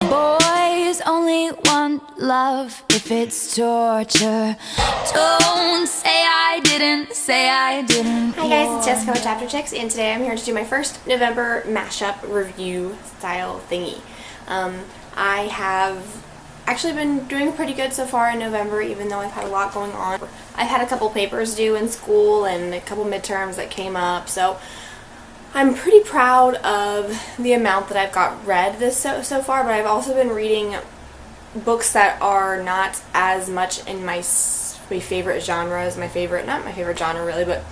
Boys only want love if it's torture. Don't say I didn't, say I didn't. Hi guys, it's Jessica with Chapter Chicks, and today I'm here to do my first November mashup review style thingy. I have actually been doing pretty good so far in November, even though I've had a lot going on. I've had a couple papers due in school and a couple midterms that came up, so I'm pretty proud of the amount that I've got read so far, but I've also been reading books that are not as much in my favorite genre as not my favorite genre really, but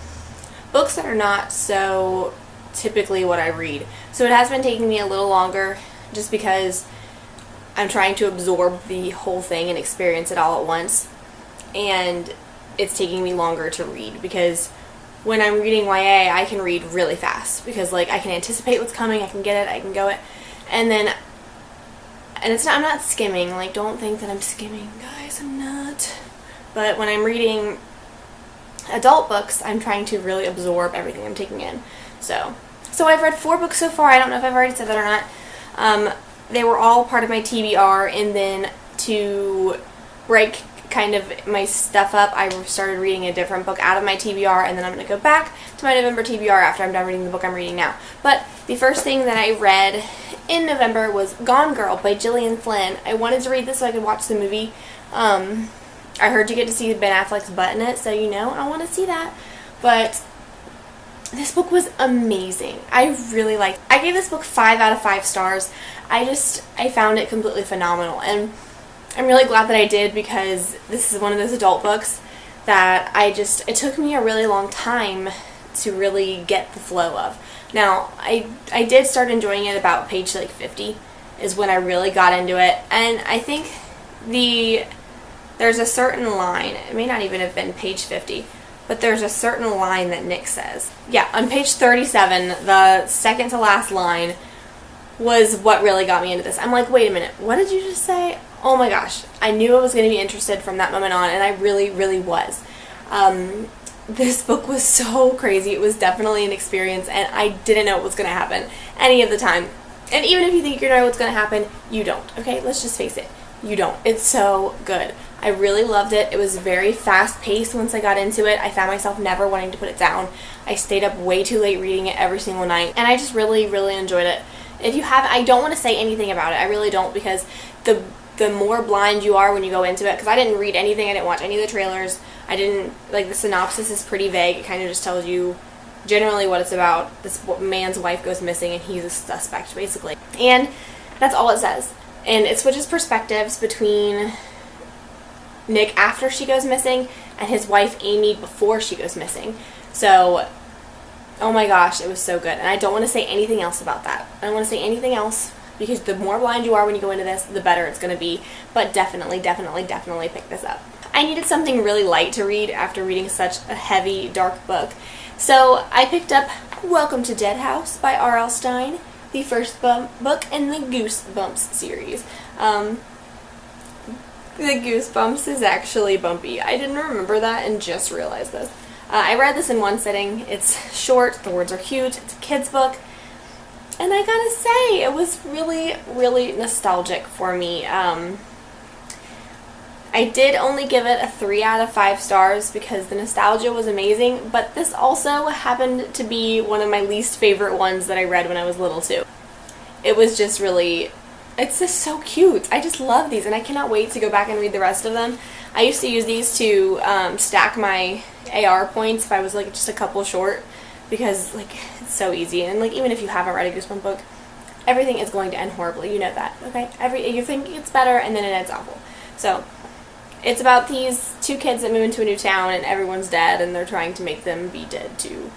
books that are not so typically what I read. So it has been taking me a little longer just because I'm trying to absorb the whole thing and experience it all at once, and it's taking me longer to read because when I'm reading YA, I can read really fast because like I can anticipate what's coming, I can get it, I can go it, and I'm not skimming. Like, don't think that I'm skimming, guys. I'm not. But when I'm reading adult books, I'm trying to really absorb everything I'm taking in. So I've read 4 books so far. I don't know if I've already said that or not. They were all part of my TBR, and then to break kind of my stuff up, I started reading a different book out of my TBR, and then I'm going to go back to my November TBR after I'm done reading the book I'm reading now. But the first thing that I read in November was Gone Girl by Gillian Flynn. I wanted to read this so I could watch the movie. I heard you get to see Ben Affleck's butt in it, so you know, I want to see that. But this book was amazing. I gave this book 5 out of 5 stars. I found it completely phenomenal, and I'm really glad that I did because this is one of those adult books that it took me a really long time to really get the flow of. Now, I did start enjoying it about page like 50 is when I really got into it, and I think there's a certain line, it may not even have been page 50, but there's a certain line that Nick says. Yeah, on page 37, the second to last line was what really got me into this. I'm like, wait a minute, what did you just say? Oh my gosh, I knew I was going to be interested from that moment on, and I really, really was. This book was so crazy. It was definitely an experience, and I didn't know what was going to happen any of the time. And even if you think you know what's going to happen, you don't. Okay, let's just face it. You don't. It's so good. I really loved it. It was very fast-paced once I got into it. I found myself never wanting to put it down. I stayed up way too late reading it every single night, and I just really, really enjoyed it. If you have, I don't want to say anything about it. I really don't, because the more blind you are when you go into it, because I didn't read anything, I didn't watch any of the trailers, the synopsis is pretty vague. It kind of just tells you generally what it's about. This man's wife goes missing and he's a suspect, basically. And that's all it says. And it switches perspectives between Nick after she goes missing and his wife Amy before she goes missing. So, oh my gosh, it was so good. And I don't want to say anything else about that. I don't want to say anything else, because the more blind you are when you go into this, the better it's going to be. But definitely, definitely, definitely pick this up. I needed something really light to read after reading such a heavy, dark book. So I picked up Welcome to Dead House by R.L. Stine, the first book in the Goosebumps series. The Goosebumps is actually bumpy. I didn't remember that and just realized this. I read this in one sitting. It's short, the words are cute, it's a kid's book. And I gotta say, it was really, really nostalgic for me. I did only give it a 3 out of 5 stars because the nostalgia was amazing, but this also happened to be one of my least favorite ones that I read when I was little too. It was just really, it's just so cute. I just love these, and I cannot wait to go back and read the rest of them. I used to use these to stack my AR points if I was like just a couple short, because like it's so easy, and like even if you haven't read a Goosebumps book, everything is going to end horribly, you know that, okay? You think it's better and then it ends awful. So it's about these 2 kids that move into a new town and everyone's dead, and they're trying to make them be dead too,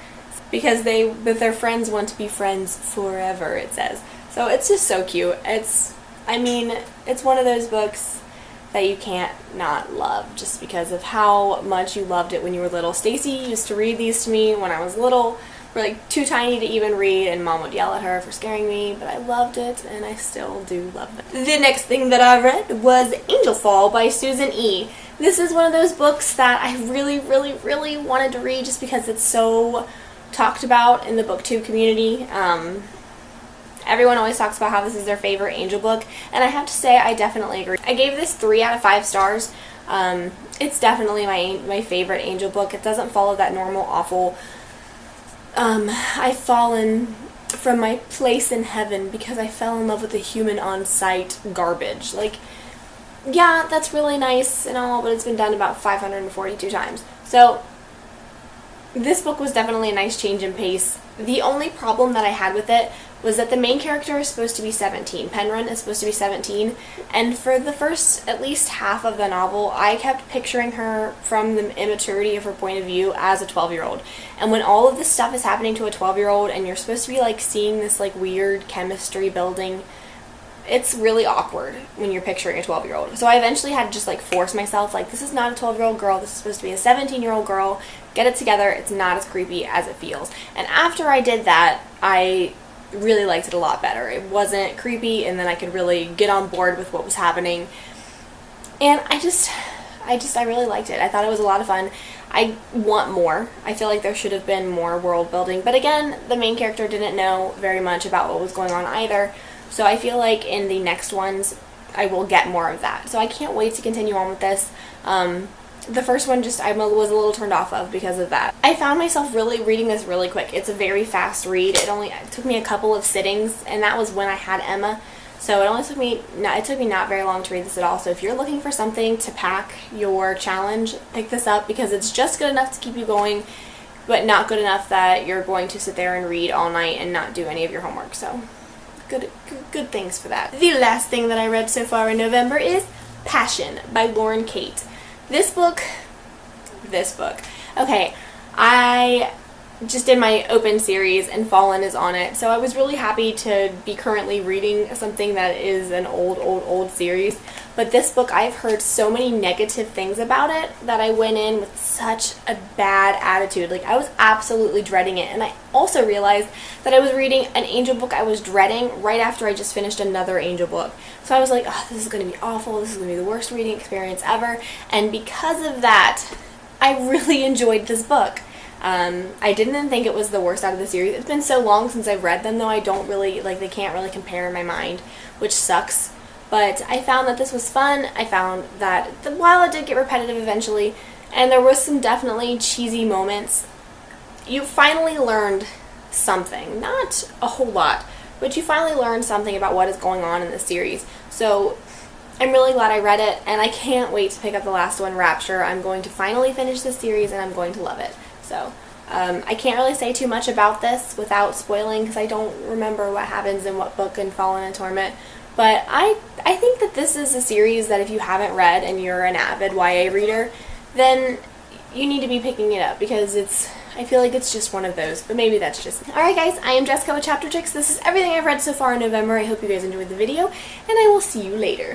because their friends want to be friends forever, it says. So it's just so cute. It's one of those books that you can't not love just because of how much you loved it when you were little. Stacy used to read these to me when I was little. We're like too tiny to even read, and Mom would yell at her for scaring me, but I loved it, and I still do love it. The next thing that I read was Angel Fall by Susan E. This is one of those books that I really, really, really wanted to read just because it's so talked about in the booktube community. Everyone always talks about how this is their favorite Angel book, and I have to say I definitely agree. I gave this 3 out of 5 stars. It's definitely my favorite Angel book. It doesn't follow that normal awful I've fallen from my place in heaven because I fell in love with a human on sight garbage. Like, yeah, that's really nice and all, but it's been done about 542 times. So this book was definitely a nice change in pace. The only problem that I had with it was that the main character is supposed to be 17. Penryn is supposed to be 17, and for the first at least half of the novel, I kept picturing her from the immaturity of her point of view as a 12-year-old. And when all of this stuff is happening to a 12-year-old and you're supposed to be like seeing this like weird chemistry building, it's really awkward when you're picturing a 12-year-old. So I eventually had to just like force myself, like, this is not a 12-year-old girl, this is supposed to be a 17-year-old girl. Get it together. It's not as creepy as it feels. And after I did that, I really liked it a lot better. It wasn't creepy, and then I could really get on board with what was happening. And I really liked it. I thought it was a lot of fun. I want more. I feel like there should have been more world building. But again, the main character didn't know very much about what was going on either. So I feel like in the next ones, I will get more of that. So I can't wait to continue on with this. The first one I was a little turned off of because of that. I found myself really reading this really quick. It's a very fast read. It took me a couple of sittings, and that was when I had Emma. So it took me not very long to read this at all. So if you're looking for something to pack your challenge, pick this up, because it's just good enough to keep you going, but not good enough that you're going to sit there and read all night and not do any of your homework. So good things for that. The last thing that I read so far in November is Passion by Lauren Kate. This book, okay, I just did my open series and Fallen is on it, so I was really happy to be currently reading something that is an old series. But this book, I've heard so many negative things about it that I went in with such a bad attitude. Like, I was absolutely dreading it. And I also realized that I was reading an Angel book I was dreading right after I just finished another Angel book. So I was like, oh, this is going to be awful. This is going to be the worst reading experience ever. And because of that, I really enjoyed this book. I didn't think it was the worst out of the series. It's been so long since I've read them, though, I don't really, like, they can't really compare in my mind, which sucks. But I found that this was fun. I found that while it did get repetitive eventually, and there was some definitely cheesy moments, you finally learned something. Not a whole lot, but you finally learned something about what is going on in the series. So I'm really glad I read it, and I can't wait to pick up the last one, Rapture. I'm going to finally finish this series, and I'm going to love it. So I can't really say too much about this without spoiling, because I don't remember what happens in what book in Fallen and Torment. But I think that this is a series that if you haven't read and you're an avid YA reader, then you need to be picking it up, because I feel like it's just one of those, but maybe that's just me. Alright guys, I am Jessica with Chapter Chicks. This is everything I've read so far in November. I hope you guys enjoyed the video, and I will see you later.